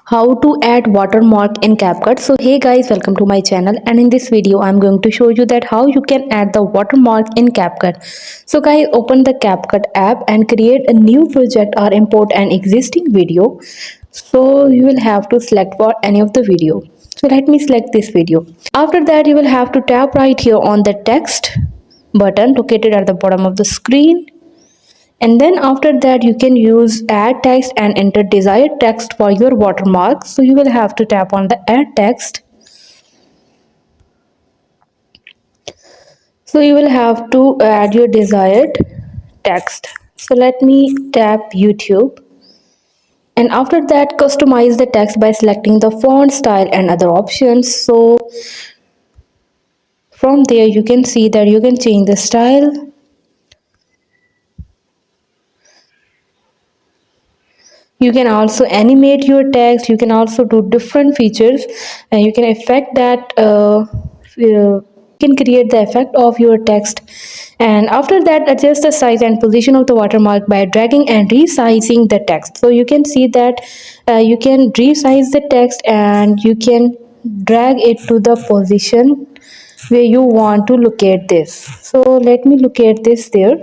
How to add watermark in Capcut. So hey guys, welcome to my channel, and in this video I'm going to show you that how you can add the watermark in Capcut. So guys, open the Capcut app and create a new project or import an existing video. So you will have to select for any of the video. So let me select this video. After that, you will have to tap right here on the text button located at the bottom of the screen, and then after that you can use add text and enter desired text for your watermark. So you will have to tap on the add text. So you will have to add your desired text. So let me tap YouTube, and after that customize the text by selecting the font style and other options. So from there you can see that you can change the style. You can also animate your text. You can also do different features, and you can affect that can create the effect of your text. And after that, adjust the size and position of the watermark by dragging and resizing the text. So you can see that you can resize the text and you can drag it to the position where you want to locate this. So let me locate this there,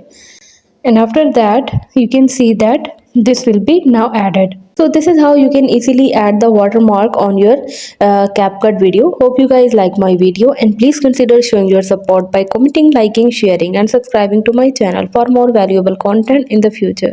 and after that you can see that this will be now added. So this is how you can easily add the watermark on your CapCut video. Hope you guys like my video, and please consider showing your support by commenting, liking, sharing and subscribing to my channel for more valuable content in the future.